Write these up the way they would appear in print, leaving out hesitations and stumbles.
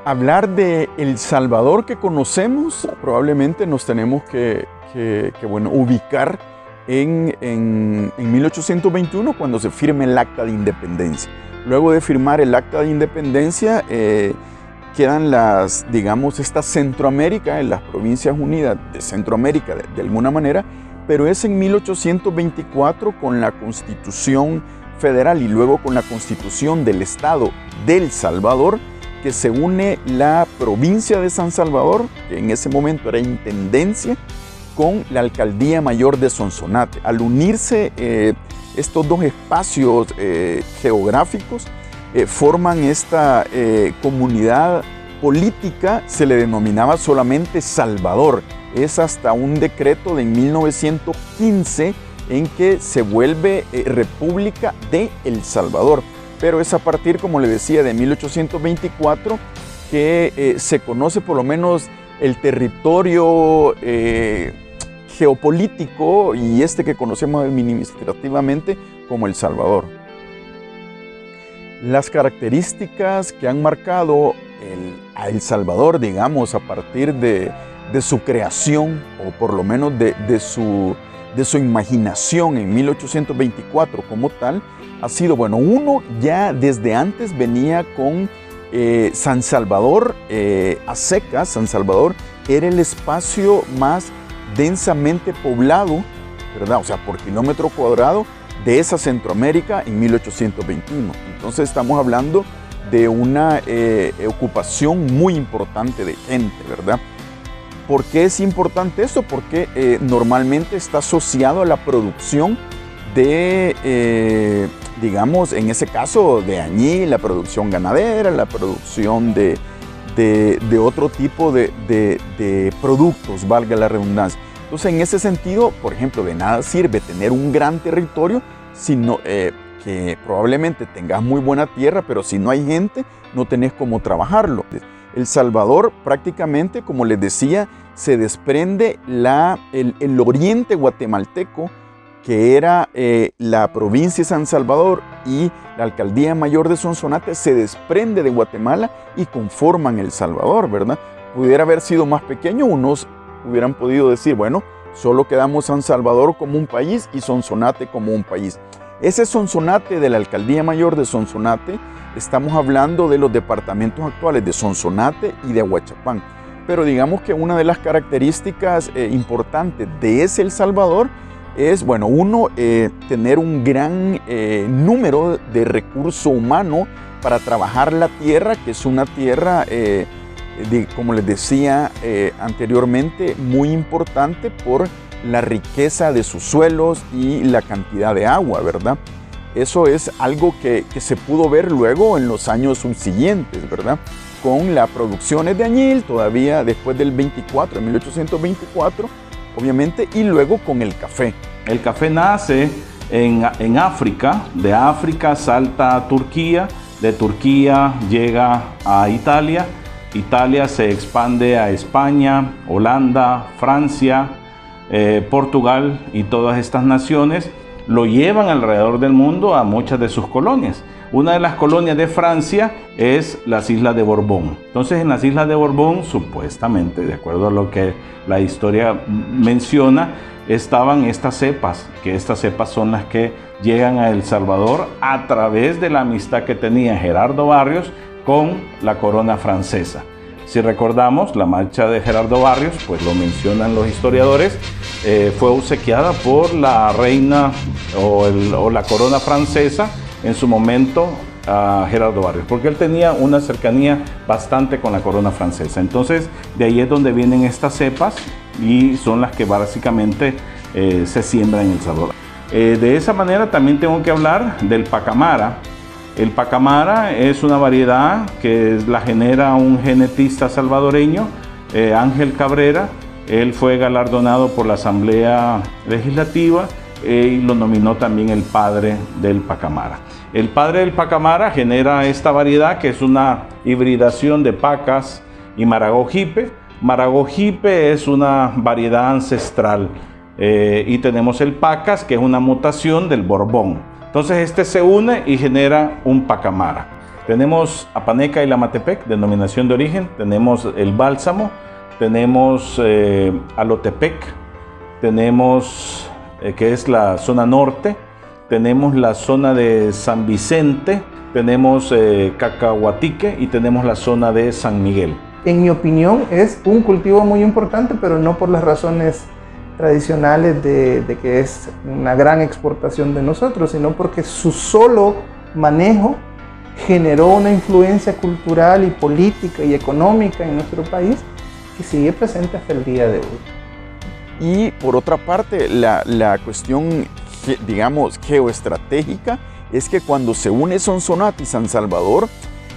hablar de El Salvador que conocemos, probablemente nos tenemos que ubicar en 1821, cuando se firma el Acta de Independencia. Luego de firmar el Acta de Independencia, quedan esta Centroamérica, en las Provincias Unidas de Centroamérica de alguna manera, pero es en 1824 con la Constitución Federal y luego con la Constitución del Estado del Salvador, que se une la provincia de San Salvador, que en ese momento era intendencia, con la Alcaldía Mayor de Sonsonate. Al unirse estos dos espacios geográficos, forman esta comunidad política, se le denominaba solamente Salvador. Es hasta un decreto de 1915 en que se vuelve República de El Salvador. Pero es a partir, como le decía, de 1824 que se conoce por lo menos el territorio geopolítico y que conocemos administrativamente como El Salvador. Las características que han marcado a El Salvador, digamos, a partir de su creación, o por lo menos de su imaginación en 1824 como tal, ha sido, uno ya desde antes venía con San Salvador a secas. San Salvador era el espacio más densamente poblado, ¿verdad? O sea, por kilómetro cuadrado de esa Centroamérica en 1821. Entonces estamos hablando de una ocupación muy importante de gente, ¿verdad? ¿Por qué es importante esto? Porque normalmente está asociado a la producción de, digamos, en ese caso de añil, la producción ganadera, la producción de otro tipo de productos, valga la redundancia. Entonces, en ese sentido, por ejemplo, de nada sirve tener un gran territorio, sino que probablemente tengas muy buena tierra, pero si no hay gente, no tenés cómo trabajarlo. El Salvador prácticamente, como les decía, se desprende el oriente guatemalteco, que era la provincia de San Salvador, y la Alcaldía Mayor de Sonsonate se desprende de Guatemala y conforman El Salvador, ¿verdad? Pudiera haber sido más pequeño, unos hubieran podido decir, solo quedamos San Salvador como un país y Sonsonate como un país. Ese Sonsonate de la Alcaldía Mayor de Sonsonate, estamos hablando de los departamentos actuales de Sonsonate y de Ahuachapán. Pero digamos que una de las características importantes de ese El Salvador es, tener un gran número de recurso humano para trabajar la tierra, que es una tierra, como les decía anteriormente, muy importante por la riqueza de sus suelos y la cantidad de agua, ¿verdad? Eso es algo que se pudo ver luego en los años subsiguientes, ¿verdad? Con las producciones de añil, todavía después del 24, en 1824, obviamente, y luego con el café. El café nace en África, de África salta a Turquía, de Turquía llega a Italia, Italia se expande a España, Holanda, Francia, Portugal, y todas estas naciones lo llevan alrededor del mundo a muchas de sus colonias. Una de las colonias de Francia es las Islas de Borbón. Entonces, en las Islas de Borbón, supuestamente, de acuerdo a lo que la historia menciona, estaban estas cepas, que estas cepas son las que llegan a El Salvador a través de la amistad que tenía Gerardo Barrios con la corona francesa. Si recordamos, la marcha de Gerardo Barrios, pues lo mencionan los historiadores, fue obsequiada por la reina o la corona francesa en su momento a Gerardo Barrios, porque él tenía una cercanía bastante con la corona francesa. Entonces, de ahí es donde vienen estas cepas y son las que básicamente se siembran en El Salvador. De esa manera también tengo que hablar del pacamara. El pacamara es una variedad que la genera un genetista salvadoreño, Ángel Cabrera. Él fue galardonado por la Asamblea Legislativa y lo nominó también el padre del pacamara. El padre del pacamara genera esta variedad, que es una hibridación de pacas y maragogipe. Maragogipe es una variedad ancestral y tenemos el pacas, que es una mutación del borbón. Entonces este se une y genera un pacamara. Tenemos Apaneca y Lamatepec, denominación de origen. Tenemos el Bálsamo. Tenemos Alotepec. Tenemos, que es la zona norte. Tenemos la zona de San Vicente. Tenemos Cacahuatique y tenemos la zona de San Miguel. En mi opinión es un cultivo muy importante, pero no por las razones tradicionales de que es una gran exportación de nosotros, sino porque su solo manejo generó una influencia cultural y política y económica en nuestro país que sigue presente hasta el día de hoy. Y por otra parte, la cuestión, digamos, geoestratégica es que cuando se une Sonsonate y San Salvador,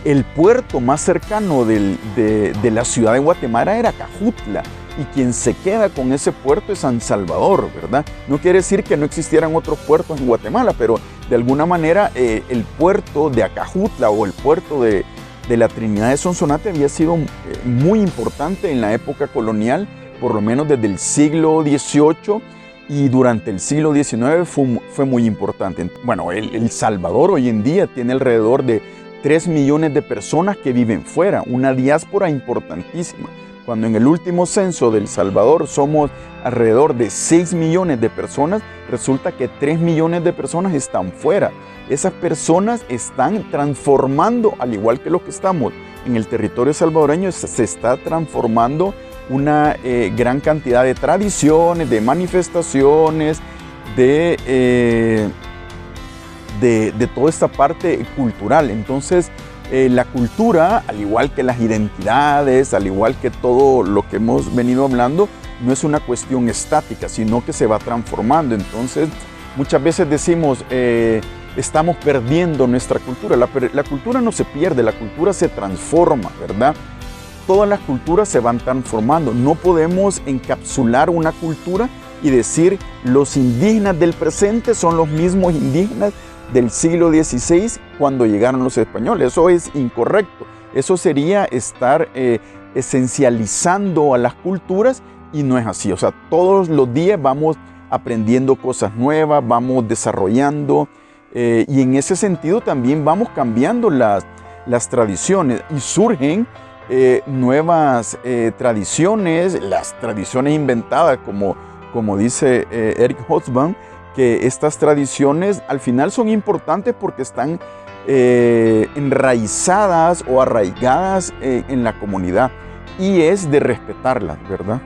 el puerto más cercano de la ciudad de Guatemala era Acajutla, y quien se queda con ese puerto es San Salvador, ¿verdad? No quiere decir que no existieran otros puertos en Guatemala, pero de alguna manera el puerto de Acajutla o el puerto de la Trinidad de Sonsonate había sido muy importante en la época colonial, por lo menos desde el siglo XVIII, y durante el siglo XIX fue muy importante. Bueno, El Salvador hoy en día tiene alrededor de 3 millones de personas que viven fuera, una diáspora importantísima. Cuando en el último censo de El Salvador somos alrededor de 6 millones de personas, resulta que 3 millones de personas están fuera. Esas personas están transformando, al igual que los que estamos en el territorio salvadoreño, se está transformando una gran cantidad de tradiciones, de manifestaciones, de toda esta parte cultural. Entonces, la cultura, al igual que las identidades, al igual que todo lo que hemos venido hablando, no es una cuestión estática, sino que se va transformando. Entonces, muchas veces decimos, estamos perdiendo nuestra cultura. La cultura no se pierde, la cultura se transforma, ¿verdad? Todas las culturas se van transformando. No podemos encapsular una cultura y decir los indígenas del presente son los mismos indígenas del siglo XVI cuando llegaron los españoles. Eso es incorrecto. Eso sería estar esencializando a las culturas y no es así. O sea, todos los días vamos aprendiendo cosas nuevas, vamos desarrollando y en ese sentido también vamos cambiando las tradiciones y surgen nuevas tradiciones, las tradiciones inventadas, como dice Eric Hobsbawm, que estas tradiciones al final son importantes porque están enraizadas o arraigadas en la comunidad y es de respetarlas, ¿verdad?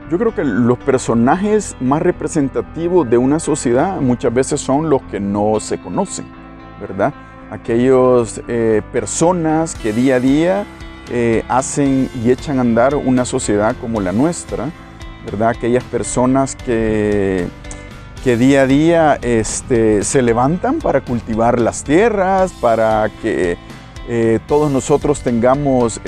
Yo creo que los personajes más representativos de una sociedad muchas veces son los que no se conocen, ¿verdad? Aquellas personas que día a día hacen y echan a andar una sociedad como la nuestra, ¿verdad? Aquellas personas que día a día se levantan para cultivar las tierras, para que todos nosotros tengamos,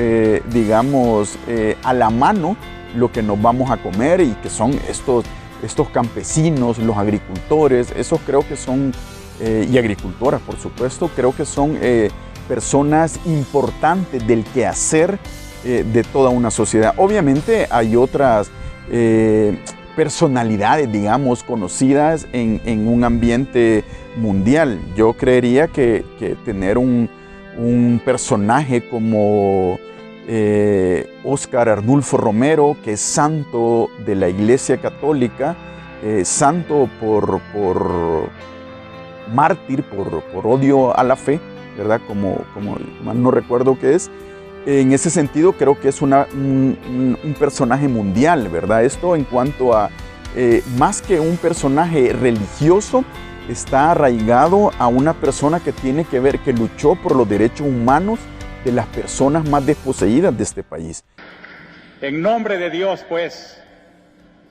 digamos, a la mano lo que nos vamos a comer y que son estos campesinos, los agricultores, esos creo que son, y agricultoras por supuesto, creo que son personas importantes del quehacer de toda una sociedad. Obviamente hay otras personalidades, digamos, conocidas en un ambiente mundial. Yo creería que tener un personaje como Óscar Arnulfo Romero, que es santo de la Iglesia Católica, santo por mártir, por odio a la fe, ¿verdad? Como mal no recuerdo qué es. En ese sentido creo que es un personaje mundial, ¿verdad? Esto en cuanto a, más que un personaje religioso, está arraigado a una persona que tiene que ver, que luchó por los derechos humanos de las personas más desposeídas de este país. En nombre de Dios, pues,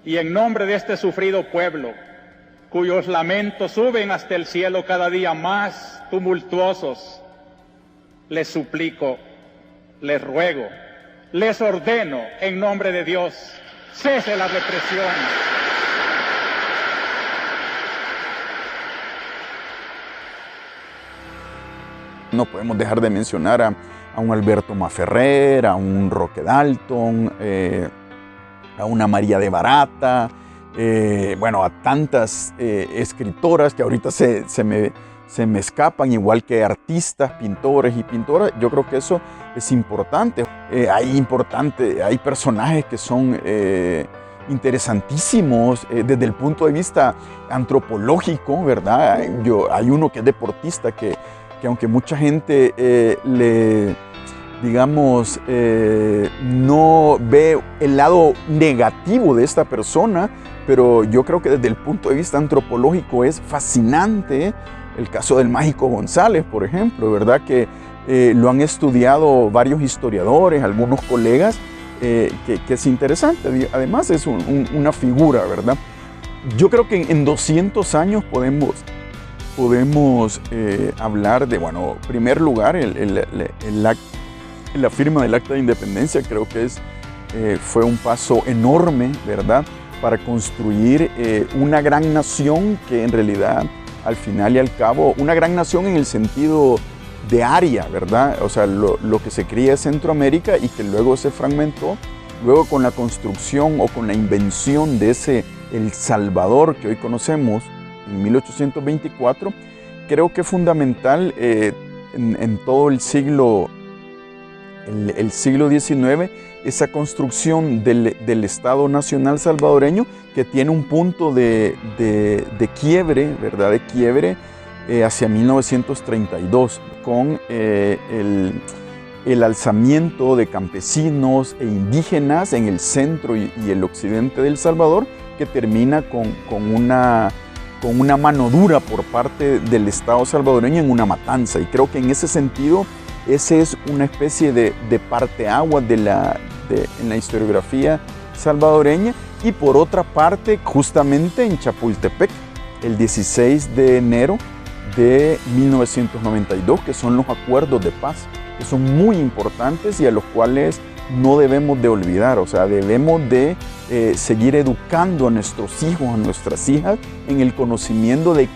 y en nombre de este sufrido pueblo, cuyos lamentos suben hasta el cielo cada día más tumultuosos, les suplico, les ruego, les ordeno en nombre de Dios, cese la represión. No podemos dejar de mencionar a un Alberto Maferrer, a un Roque Dalton, a una María de Barata, bueno, a tantas escritoras que ahorita se se me escapan, igual que artistas, pintores y pintoras. Yo creo que eso es importante. Hay personajes que son interesantísimos desde el punto de vista antropológico, ¿verdad? Hay uno que es deportista que aunque mucha gente no ve el lado negativo de esta persona, pero yo creo que desde el punto de vista antropológico es fascinante el caso del Mágico González, por ejemplo, ¿verdad? Que lo han estudiado varios historiadores, algunos colegas, que es interesante. Además es una figura, ¿verdad? Yo creo que en 200 años podemos hablar de, bueno, en primer lugar, la firma del Acta de Independencia. Creo que fue un paso enorme, ¿verdad?, para construir una gran nación que en realidad, al final y al cabo, una gran nación en el sentido de área, ¿verdad? O sea, lo que se cría es Centroamérica y que luego se fragmentó, luego con la construcción o con la invención de ese El Salvador que hoy conocemos en 1824, creo que es fundamental en todo el siglo XIX, esa construcción del Estado Nacional Salvadoreño, que tiene un punto de quiebre, ¿verdad? De quiebre hacia 1932, con el alzamiento de campesinos e indígenas en el centro y el occidente de El Salvador, que termina con una mano dura por parte del Estado salvadoreño en una matanza. Y creo que en ese sentido, ese es una especie de parteaguas en la historiografía salvadoreña. Y por otra parte, justamente en Chapultepec, el 16 de enero de 1992, que son los acuerdos de paz, que son muy importantes y a los cuales no debemos de olvidar. O sea, debemos de seguir educando a nuestros hijos, a nuestras hijas, en el conocimiento de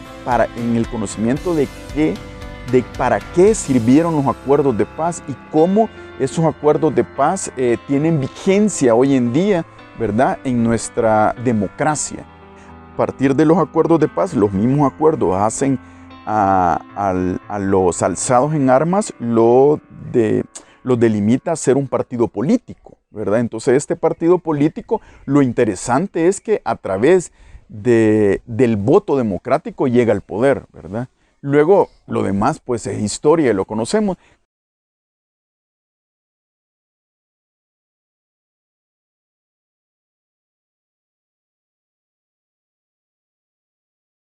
para qué sirvieron los acuerdos de paz y cómo esos acuerdos de paz tienen vigencia hoy en día, ¿verdad?, en nuestra democracia. A partir de los acuerdos de paz, los mismos acuerdos hacen a los alzados en armas, los delimita a ser un partido político, ¿verdad? Entonces, este partido político, lo interesante es que a través del voto democrático llega al poder, ¿verdad? Luego, lo demás, pues, es historia, lo conocemos.